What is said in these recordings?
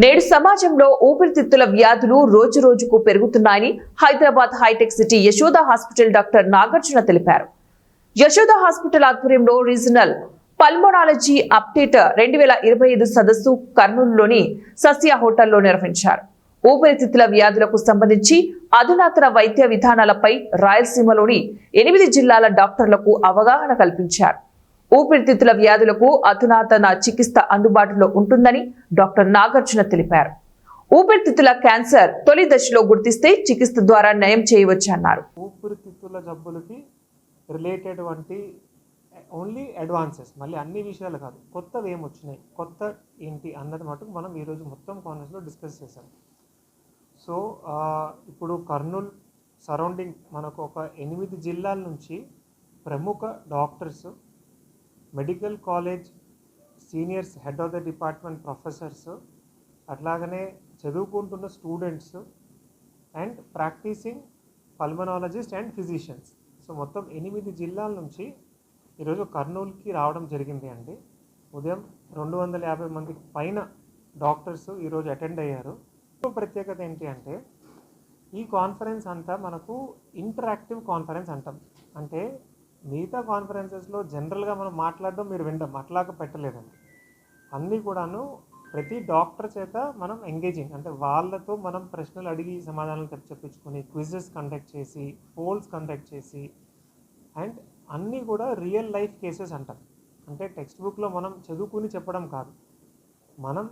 నేడు సమాజంలో ఊపిరితిత్తుల వ్యాధులు రోజురోజుకు పెరుగుతున్నాయని Hyderabad hitech city Yashoda hospital doctor Nagarjuna తెలిపారు. యశోద హాస్పిటల్ ఆధ్వర్యంలో రీజనల్ పల్మనాలజీ అప్డేట్ 2025 సదస్సు కర్నూలులోని సస్య హోటల్లో నిర్వహించారు. ఊపిరితిత్తుల వ్యాధులకు సంబంధించి అధునాతన వైద్య విధానాలపై రాయలసీమలోని 8 జిల్లాల డాక్టర్లకు అవగాహన కల్పించారు. ఊపిరితిత్తుల వ్యాధులకు అధునాతన చికిత్స అందుబాటులో ఉంటుందని డాక్టర్ నాగార్జున తెలిపారు. ఊపిరితిత్తుల క్యాన్సర్ తొలి దశలో గుర్తిస్తే చికిత్స ద్వారా నయం చేయవచ్చన్నారు. ఊపిరితిత్తుల జబ్బులకి రిలేటెడ్ వంటి ఓన్లీ అడ్వాన్సెస్, మళ్ళీ అన్ని విషయాలు కాదు, కొత్తవి ఏమొచ్చినాయి, కొత్త ఏంటి అన్నది మటుకు మనం ఈరోజు మొత్తం కాన్ఫరెన్స్లో డిస్కస్ చేసాం. సో ఇప్పుడు కర్నూలు సరౌండింగ్ మనకు ఒక 8 జిల్లాల నుంచి ప్రముఖ doctors, medical college seniors, head of the department professors, అట్లాగనే చదువుకుంటున్న students and practicing pulmonologist and physicians. So మొత్తం 8 జిల్లాల నుంచి ఈరోజు కర్నూలుకి రావడం జరిగింది అండి. ఉదయం 250 మందికి పైన డాక్టర్స్ ఈరోజు అటెండ్ అయ్యారు. ప్రత్యేకత ఏంటి అంటే ఈ కాన్ఫరెన్స్ అంతా మనకు ఇంటరాక్టివ్ కాన్ఫరెన్స్ అంటాం. అంటే మిగతా కాన్ఫరెన్సెస్లో జనరల్గా మనం మాట్లాడడం మీరు వినడం అట్లాగా పెట్టలేదండి. అన్నీ కూడాను ప్రతి డాక్టర్ చేత మనం ఎంగేజింగ్, అంటే వాళ్ళతో మనం ప్రశ్నలు అడిగి సమాధానాలు చెప్పించుకొని క్విజెస్ కండక్ట్ చేసి, పోల్స్ కండక్ట్ చేసి, అండ్ అన్నీ కూడా రియల్ లైఫ్ కేసెస్ అంటాం. అంటే టెక్స్ట్ బుక్లో మనం చదువుకుని చెప్పడం కాదు, మనం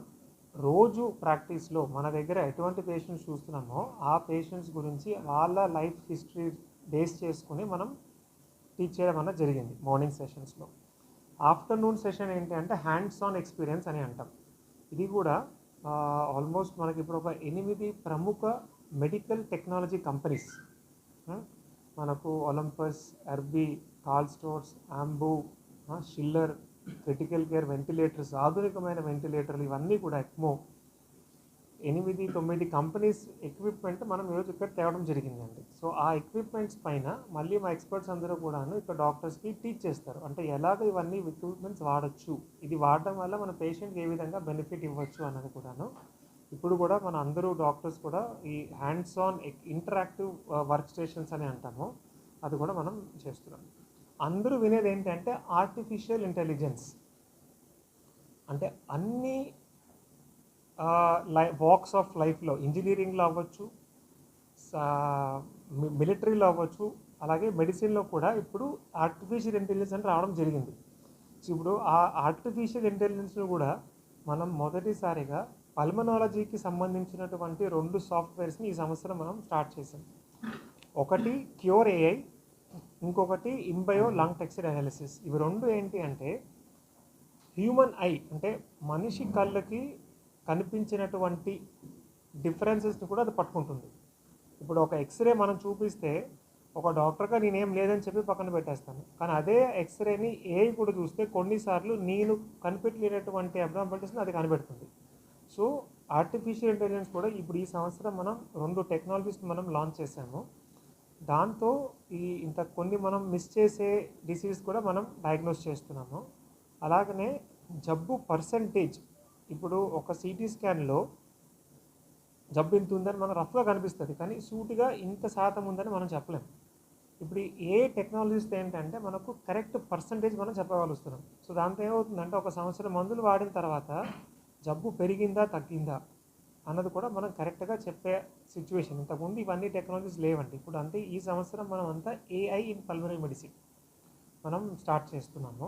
రోజు ప్రాక్టీస్లో మన దగ్గర ఎటువంటి పేషెంట్స్ చూస్తున్నామో ఆ పేషెంట్స్ గురించి వాళ్ళ లైఫ్ హిస్టరీ బేస్ చేసుకుని మనం టీచ్ చేయడం అన్నది జరిగింది మార్నింగ్ సెషన్స్లో. ఆఫ్టర్నూన్ సెషన్ ఏంటి అంటే హ్యాండ్స్ ఆన్ ఎక్స్పీరియన్స్ అని అంటాం. ఇది కూడా ఆల్మోస్ట్ మనకి ఇప్పుడు ఒక 8 ప్రముఖ మెడికల్ టెక్నాలజీ కంపెనీస్, మనకు Olympus, Erbe, Karl Storz, Ambu, Schiller, critical care ventilators, ఆధునికమైన వెంటిలేటర్లు, ఇవన్నీ కూడా ఎక్మో, 8-9 కంపెనీస్ ఎక్విప్మెంట్ మనం ఈరోజు ఇక్కడ తేవడం జరిగిందండి. సో ఆ ఎక్విప్మెంట్స్ పైన మళ్ళీ మా ఎక్స్పర్ట్స్ అందరూ కూడాను ఇక్కడ డాక్టర్స్కి టీచ్ చేస్తారు. అంటే ఎలాగ ఇవన్నీ ఎక్విప్మెంట్స్ వాడచ్చు, ఇది వాడడం వల్ల మన పేషెంట్కి ఏ విధంగా బెనిఫిట్ ఇవ్వచ్చు అన్నది కూడాను ఇప్పుడు కూడా మన అందరూ డాక్టర్స్ కూడా ఈ hands on interactive work stations అని అంటాము, అది కూడా మనం చేస్తున్నాం. అందరూ వినేది ఏంటంటే ఆర్టిఫిషియల్ ఇంటెలిజెన్స్. అంటే అన్ని వాక్స్ ఆఫ్ లైఫ్లో, ఇంజనీరింగ్లో అవ్వచ్చు, మిలిటరీలో అవ్వచ్చు, అలాగే మెడిసిన్లో కూడా ఇప్పుడు ఆర్టిఫిషియల్ ఇంటెలిజెన్స్ అని రావడం జరిగింది. సో ఇప్పుడు ఆ ఆర్టిఫిషియల్ ఇంటెలిజెన్స్ను కూడా మనం మొదటిసారిగా పల్మనాలజీకి సంబంధించినటువంటి 2 సాఫ్ట్వేర్స్ని ఈ సంవత్సరం మనం స్టార్ట్ చేసాం. ఒకటి క్యూర్ ఏఐ, ఇంకొకటి ఇంబయో లంగ్ టెక్స్చర్ అనాలిసిస్. ఇవి 2 ఏంటి అంటే హ్యూమన్ ఐ, అంటే మనిషి కళ్ళకి కనిపించినటువంటి డిఫరెన్సెస్ని కూడా అది పట్టుకుంటుంది. ఇప్పుడు ఒక ఎక్స్రే మనం చూపిస్తే ఒక డాక్టర్గా నేనేం లేదని చెప్పి పక్కన పెట్టేస్తాను, కానీ అదే ఎక్స్రేని ఏఐ కూడా చూస్తే కొన్నిసార్లు నేను కనిపెట్టలేనటువంటి అబ్నార్మాలిటీస్ని అది కనిపెడుతుంది. సో ఆర్టిఫిషియల్ ఇంటెలిజెన్స్ కూడా ఇప్పుడు ఈ సంవత్సరం మనం 2 టెక్నాలజీస్ మనం లాంచ్ చేసాము. దాంతో ఇంత కొన్ని మనం మిస్ చేసే డిసీజ్ కూడా మనం డయాగ్నోస్ చేస్తున్నాము. అలాగనే జబ్బు పర్సంటేజ్, ఇప్పుడు ఒక సిటీ స్కాన్లో జబ్బు ఇంత ఉందని మనం రఫ్గా కనిపిస్తుంది, కానీ సూటిగా ఇంత శాతం ఉందని మనం చెప్పలేము. ఇప్పుడు ఏ టెక్నాలజీస్ ఏంటంటే మనకు కరెక్ట్ పర్సంటేజ్ మనం చెప్పగలుగుతున్నాం. సో దాంతో ఏమవుతుందంటే ఒక సంవత్సరం మందులు వాడిన తర్వాత జబ్బు పెరిగిందా తగ్గిందా అన్నది కూడా మనం కరెక్ట్గా చెప్పే సిచ్యువేషన్. ఇంతకుముందు ఇవన్నీ టెక్నాలజీస్ లేవండి. ఇప్పుడు అంటే ఈ సంవత్సరం మనం అంతా ఏఐ ఇన్ పల్మనరీ మెడిసిన్ మనం స్టార్ట్ చేస్తున్నాము.